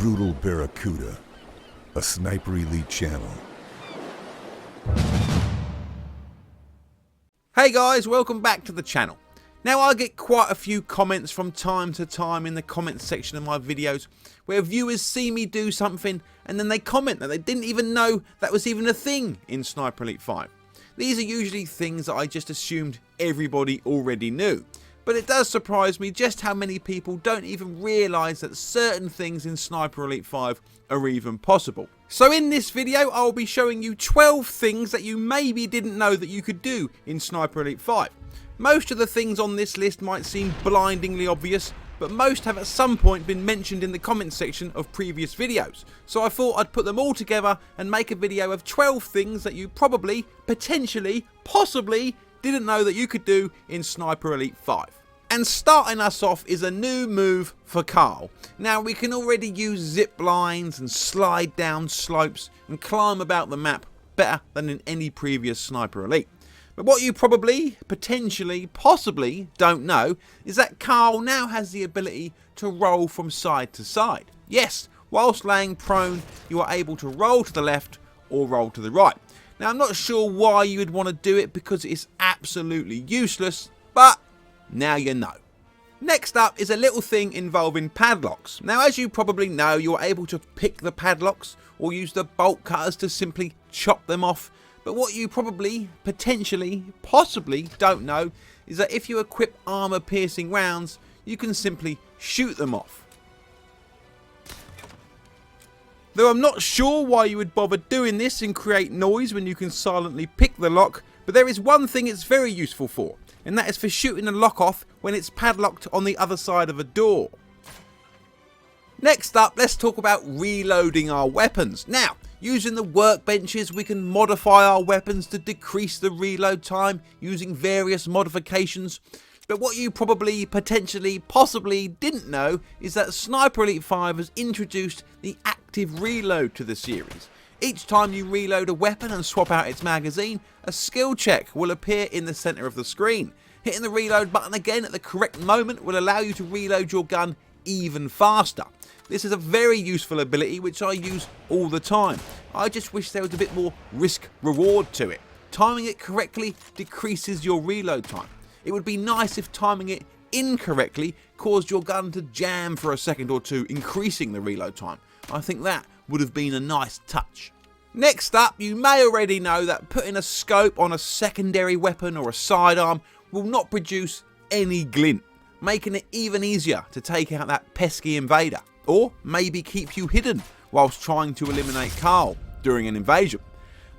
Brutal Barracuda, a Sniper Elite channel. Hey guys, welcome back to the channel. Now I get quite a few comments from time to time in the comments section of my videos where viewers see me do something and then they comment that they didn't even know that was even a thing in Sniper Elite 5. These are usually things that I just assumed everybody already knew. But it does surprise me just how many people don't even realise that certain things in Sniper Elite 5 are even possible. So in this video I'll be showing you 12 things that you maybe didn't know that you could do in Sniper Elite 5. Most of the things on this list might seem blindingly obvious, but most have at some point been mentioned in the comments section of previous videos. So I thought I'd put them all together and make a video of 12 things that you probably, potentially, possibly didn't know that you could do in Sniper Elite 5. And starting us off is a new move for Carl. Now we can already use zip lines and slide down slopes and climb about the map better than in any previous Sniper Elite. But what you probably, potentially, possibly don't know is that Carl now has the ability to roll from side to side. Yes, whilst laying prone you are able to roll to the left or roll to the right. Now I'm not sure why you would want to do it because it's absolutely useless, but now you know. Next up is a little thing involving padlocks. Now as you probably know, you're able to pick the padlocks or use the bolt cutters to simply chop them off. But what you probably, potentially, possibly don't know is that if you equip armor piercing rounds, you can simply shoot them off. Though I'm not sure why you would bother doing this and create noise when you can silently pick the lock, but there is one thing it's very useful for, and that is for shooting a lock off when it's padlocked on the other side of a door. Next up, let's talk about reloading our weapons. Now, using the workbenches, we can modify our weapons to decrease the reload time using various modifications. But what you probably, potentially, possibly didn't know is that Sniper Elite 5 has introduced the active reload to the series. Each time you reload a weapon and swap out its magazine, a skill check will appear in the centre of the screen. Hitting the reload button again at the correct moment will allow you to reload your gun even faster. This is a very useful ability which I use all the time. I just wish there was a bit more risk reward to it. Timing it correctly decreases your reload time. It would be nice if timing it incorrectly caused your gun to jam for a second or two, increasing the reload time. I think that would have been a nice touch. Next up, you may already know that putting a scope on a secondary weapon or a sidearm will not produce any glint, making it even easier to take out that pesky invader, or maybe keep you hidden whilst trying to eliminate Carl during an invasion.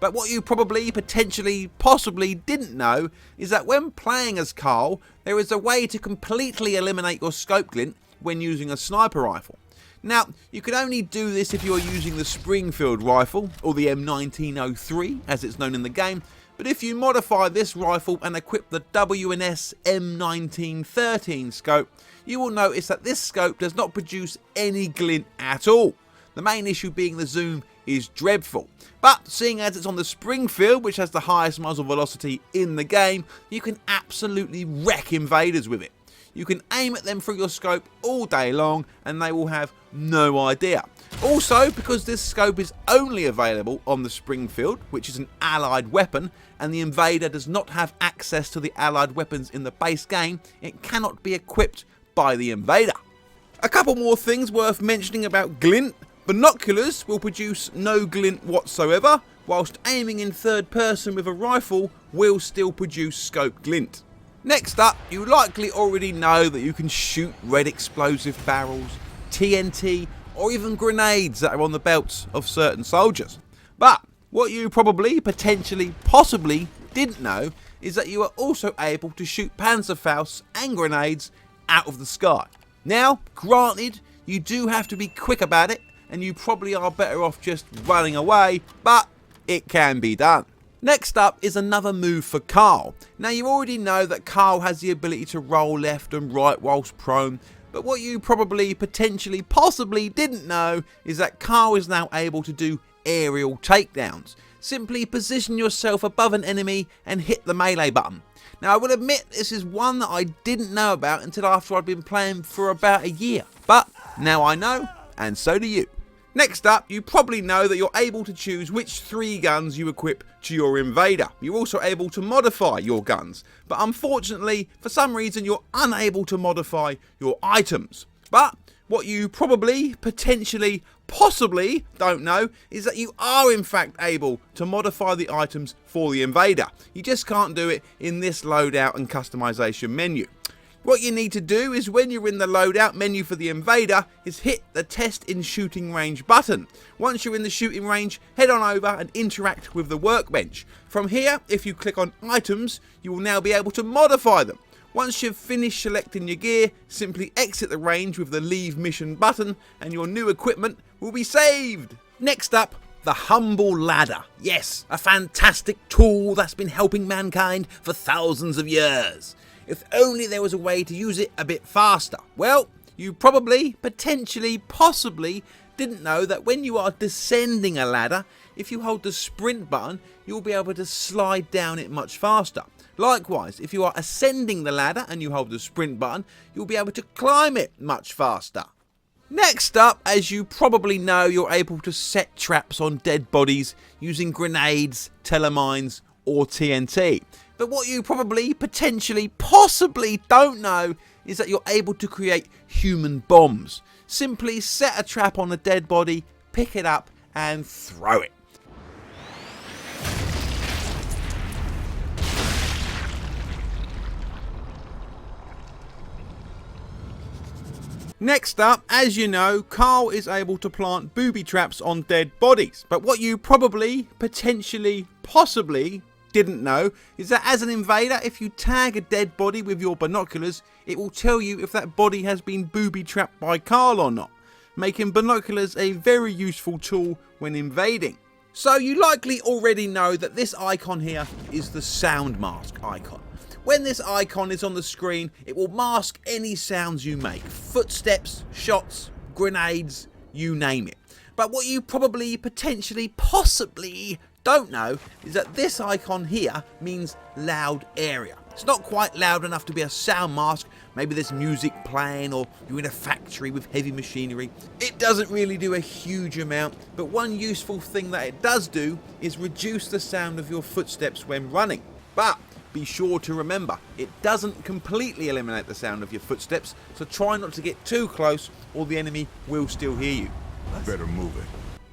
But what you probably, potentially, possibly didn't know is that when playing as Carl, there is a way to completely eliminate your scope glint when using a sniper rifle. Now, you can only do this if you are using the Springfield rifle, or the M1903 as it's known in the game, but if you modify this rifle and equip the W&S M1913 scope, you will notice that this scope does not produce any glint at all. The main issue being the zoom is dreadful. But seeing as it's on the Springfield, which has the highest muzzle velocity in the game, you can absolutely wreck invaders with it. You can aim at them through your scope all day long and they will have no idea. Also, because this scope is only available on the Springfield, which is an allied weapon, and the invader does not have access to the allied weapons in the base game, it cannot be equipped by the invader. A couple more things worth mentioning about glint. Binoculars will produce no glint whatsoever, whilst aiming in third person with a rifle will still produce scope glint. Next up, you likely already know that you can shoot red explosive barrels, TNT, or even grenades that are on the belts of certain soldiers. But what you probably, potentially, possibly didn't know is that you are also able to shoot Panzerfaust and grenades out of the sky. Now, granted, you do have to be quick about it, and you probably are better off just running away, but it can be done. Next up is another move for Carl. Now you already know that Carl has the ability to roll left and right whilst prone, but what you probably, potentially, possibly didn't know is that Carl is now able to do aerial takedowns. Simply position yourself above an enemy and hit the melee button. Now I will admit this is one that I didn't know about until after I'd been playing for about a year, but now I know and so do you. Next up, you probably know that you're able to choose which 3 guns you equip to your invader. You're also able to modify your guns, but unfortunately, for some reason, you're unable to modify your items. But what you probably, potentially, possibly don't know is that you are in fact able to modify the items for the invader. You just can't do it in this loadout and customization menu. What you need to do is when you're in the loadout menu for the invader is hit the test in shooting range button. Once you're in the shooting range, head on over and interact with the workbench. From here, if you click on items, you will now be able to modify them. Once you've finished selecting your gear, simply exit the range with the leave mission button and your new equipment will be saved. Next up, the Humble Ladder. Yes, a fantastic tool that's been helping mankind for thousands of years. If only there was a way to use it a bit faster. Well, you probably, potentially, possibly didn't know that when you are descending a ladder, if you hold the sprint button, you'll be able to slide down it much faster. Likewise, if you are ascending the ladder and you hold the sprint button, you'll be able to climb it much faster. Next up, as you probably know, you're able to set traps on dead bodies using grenades, telemines, or TNT. But what you probably, potentially, possibly don't know is that you're able to create human bombs. Simply set a trap on a dead body, pick it up and throw it. Next up, as you know, Carl is able to plant booby traps on dead bodies. But what you probably, potentially, possibly didn't know is that as an invader, if you tag a dead body with your binoculars, it will tell you if that body has been booby trapped by Carl or not, making binoculars a very useful tool when invading. So you likely already know that this icon here is the sound mask icon. When this icon is on the screen, it will mask any sounds you make. Footsteps, shots, grenades, you name it. But what you probably, potentially, possibly don't know is that this icon here means loud area. It's not quite loud enough to be a sound mask. Maybe there's music playing or you're in a factory with heavy machinery. It doesn't really do a huge amount, but one useful thing that it does do is reduce the sound of your footsteps when running. But be sure to remember, it doesn't completely eliminate the sound of your footsteps, so try not to get too close or the enemy will still hear you. Better move it.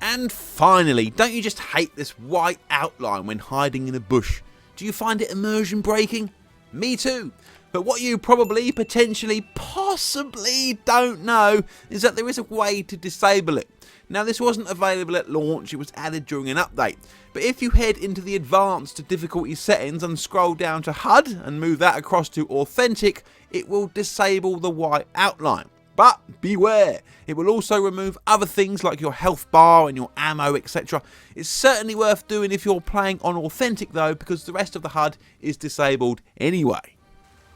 And finally, don't you just hate this white outline when hiding in a bush? Do you find it immersion breaking? Me too. But what you probably, potentially, possibly don't know is that there is a way to disable it. Now this wasn't available at launch, it was added during an update. But if you head into the advanced difficulty settings and scroll down to HUD and move that across to authentic, it will disable the white outline. But beware, it will also remove other things like your health bar and your ammo, etc. It's certainly worth doing if you're playing on authentic though, because the rest of the HUD is disabled anyway.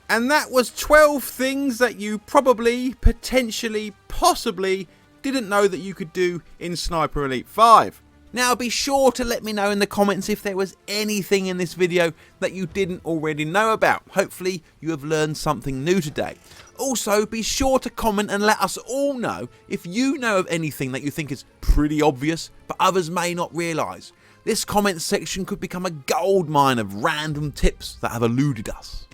And that was 12 things that you probably, potentially, possibly didn't know that you could do in Sniper Elite 5. Now be sure to let me know in the comments if there was anything in this video that you didn't already know about. Hopefully you have learned something new today. Also be sure to comment and let us all know if you know of anything that you think is pretty obvious but others may not realise. This comment section could become a goldmine of random tips that have eluded us.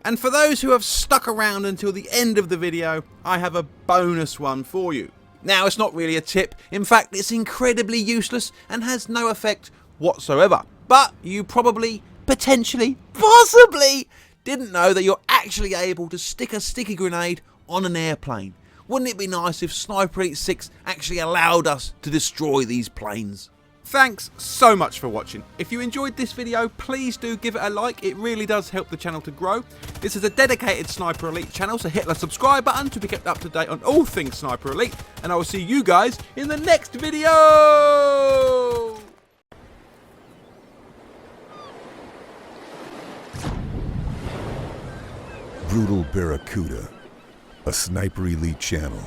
And for those who have stuck around until the end of the video, I have a bonus one for you. Now it's not really a tip, in fact it's incredibly useless and has no effect whatsoever. But you probably, potentially, possibly didn't know that you're actually able to stick a sticky grenade on an airplane. Wouldn't it be nice if Sniper Elite 6 actually allowed us to destroy these planes? Thanks so much for watching. If you enjoyed this video, please do give it a like. It really does help the channel to grow. This is a dedicated Sniper Elite channel, so hit the subscribe button to be kept up to date on all things Sniper Elite. And I will see you guys in the next video! Brutal Barracuda, a Sniper Elite channel.